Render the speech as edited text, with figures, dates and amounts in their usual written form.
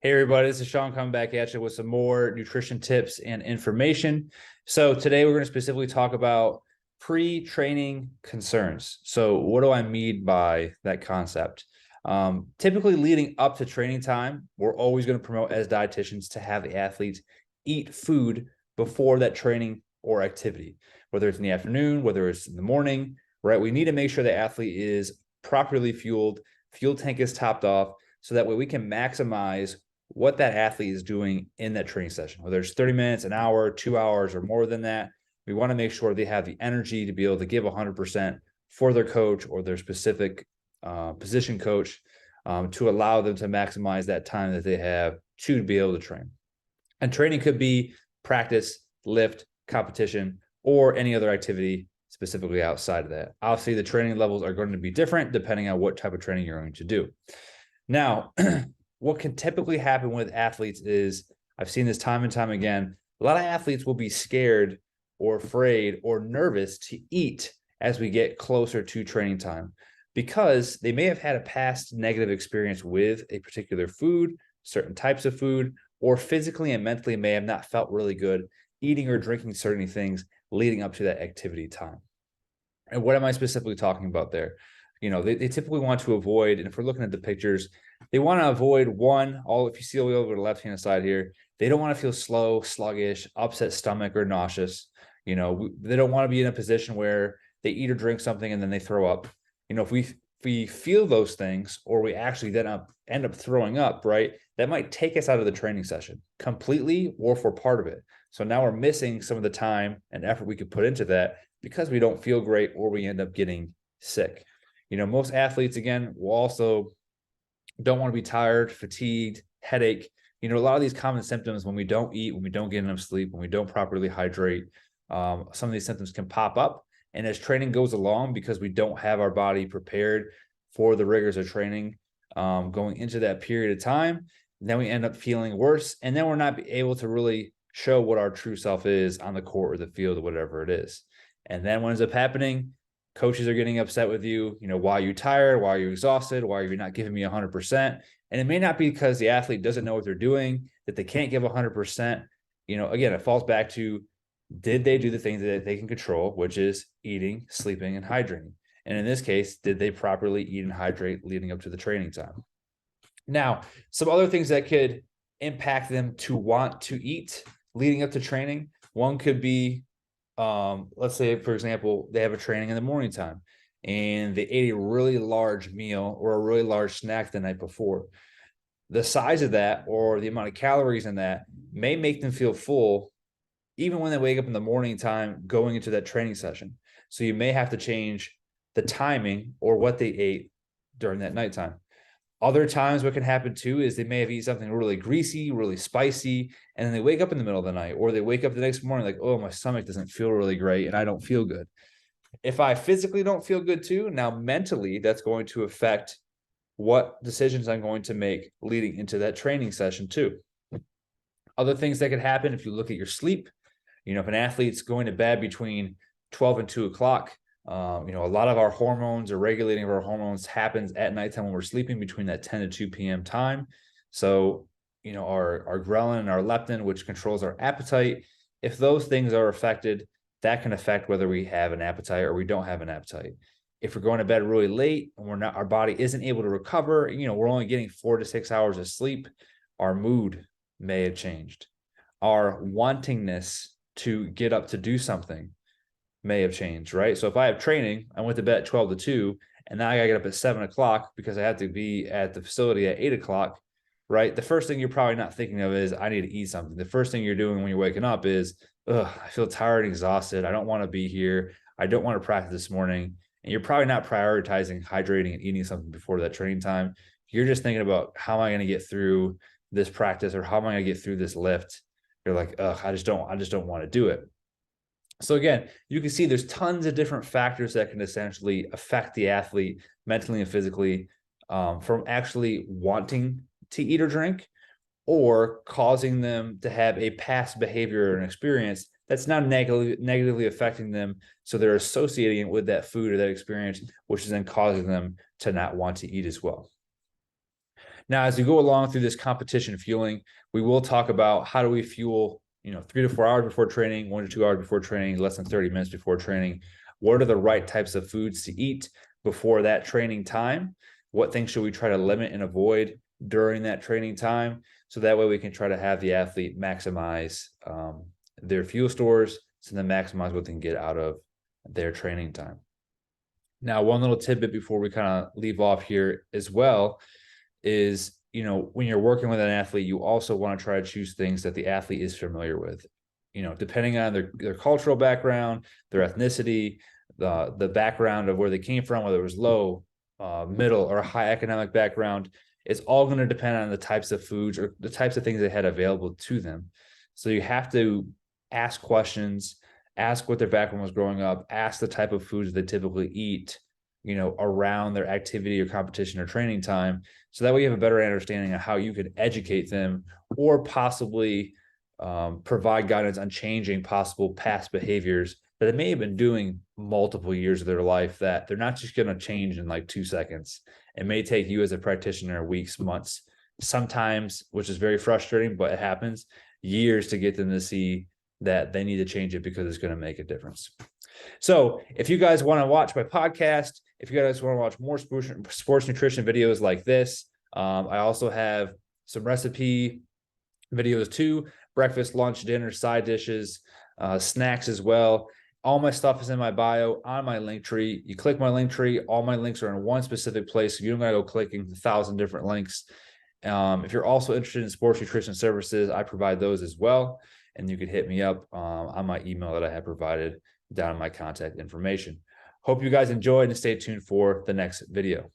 Hey everybody, this is Shawn coming back at you with some more nutrition tips and information. So today we're going to specifically talk about pre-training concerns. So what do I mean by that concept? Typically leading up to training time, we're always going to promote as dietitians to have the athletes eat food before that training or activity, whether it's in the afternoon, whether it's in the morning, right? We need to make sure the athlete is properly fueled, fuel tank is topped off, so that way we can maximize what that athlete is doing in that training session, whether it's 30 minutes, an hour, 2 hours, or more than that. We want to make sure they have the energy to be able to give 100% for their coach or their specific position coach to allow them to maximize that time that they have to be able to train. And training could be practice, lift, competition, or any other activity specifically outside of that. Obviously, the training levels are going to be different depending on what type of training you're going to do. Now, what can typically happen with athletes is, I've seen this time and time again, a lot of athletes will be scared or afraid or nervous to eat as we get closer to training time because they may have had a past negative experience with a particular food, certain types of food, or physically and mentally may have not felt really good eating or drinking certain things leading up to that activity time. And what am I specifically talking about there? They typically want to avoid, and if we're looking at the pictures, they want to avoid if you see all the way over the left-hand side here, they don't want to feel slow, sluggish, upset stomach, or nauseous. They don't want to be in a position where they eat or drink something and then they throw up. If we feel those things, or we actually then end up throwing up, right, that might take us out of the training session completely or for part of it. So now we're missing some of the time and effort we could put into that because we don't feel great or we end up getting sick. Most athletes, again, will also don't want to be tired, fatigued, headache. A lot of these common symptoms when we don't eat, when we don't get enough sleep, when we don't properly hydrate, some of these symptoms can pop up. And as training goes along, because we don't have our body prepared for the rigors of training going into that period of time, then we end up feeling worse. And then we're not able to really show what our true self is on the court or the field or whatever it is. And then what ends up happening, coaches are getting upset with you. Why are you tired? Why are you exhausted? Why are you not giving me 100%? And it may not be because the athlete doesn't know what they're doing, that they can't give 100%. Again, it falls back to, did they do the things that they can control, which is eating, sleeping, and hydrating? And in this case, did they properly eat and hydrate leading up to the training time? Now, some other things that could impact them to want to eat leading up to training. One could be, let's say, for example, they have a training in the morning time and they ate a really large meal or a really large snack the night before. The size of that or the amount of calories in that may make them feel full even when they wake up in the morning time going into that training session. So you may have to change the timing or what they ate during that nighttime. Other times what can happen too is they may have eaten something really greasy, really spicy, and then they wake up in the middle of the night, or they wake up the next morning like, oh, my stomach doesn't feel really great and I don't feel good. If I physically don't feel good too, now mentally that's going to affect what decisions I'm going to make leading into that training session too. Other things that could happen if you look at your sleep, if an athlete's going to bed between 12 and 2 o'clock, a lot of our hormones or regulating of our hormones happens at nighttime when we're sleeping between that 10 to 2 p.m. time. So, our ghrelin and our leptin, which controls our appetite, if those things are affected, that can affect whether we have an appetite or we don't have an appetite. If we're going to bed really late and our body isn't able to recover, we're only getting 4 to 6 hours of sleep, our mood may have changed. Our wantingness to get up to do something may have changed, right? So if I have training, I went to bed at 12 to 2, and now I gotta get up at 7 o'clock because I have to be at the facility at 8 o'clock, right? The first thing you're probably not thinking of is, I need to eat something. The first thing you're doing when you're waking up is, I feel tired and exhausted. I don't want to be here. I don't want to practice this morning. And you're probably not prioritizing hydrating and eating something before that training time. You're just thinking about, how am I going to get through this practice, or how am I going to get through this lift? You're like, I just don't want to do it. So again, you can see there's tons of different factors that can essentially affect the athlete mentally and physically, from actually wanting to eat or drink, or causing them to have a past behavior or an experience that's now negatively affecting them. So they're associating it with that food or that experience, which is then causing them to not want to eat as well. Now, as we go along through this competition fueling, we will talk about how do we fuel, 3 to 4 hours before training, 1 to 2 hours before training, less than 30 minutes before training. What are the right types of foods to eat before that training time? What things should we try to limit and avoid during that training time? So that way we can try to have the athlete maximize their fuel stores, so then maximize what they can get out of their training time. Now, one little tidbit before we kind of leave off here as well is, when you're working with an athlete, you also want to try to choose things that the athlete is familiar with, depending on their cultural background, their ethnicity, the background of where they came from, whether it was low, middle, or high economic background. It's all going to depend on the types of foods or the types of things they had available to them. So you have to ask questions, ask what their background was growing up, ask the type of foods they typically eat, around their activity or competition or training time. So that way you have a better understanding of how you could educate them or possibly provide guidance on changing possible past behaviors that they may have been doing multiple years of their life that they're not just going to change in like 2 seconds. It may take you as a practitioner weeks, months, sometimes, which is very frustrating, but it happens, years to get them to see that they need to change it because it's going to make a difference. So if you guys want to watch my podcast, if you guys want to watch more sports nutrition videos like this, I also have some recipe videos too, breakfast, lunch, dinner, side dishes, snacks as well. All my stuff is in my bio on my link tree. You click my link tree, all my links are in one specific place. So you don't got to go clicking 1,000 different links. If you're also interested in sports nutrition services, I provide those as well. And you can hit me up on my email that I have provided down in my contact information. Hope you guys enjoyed and stay tuned for the next video.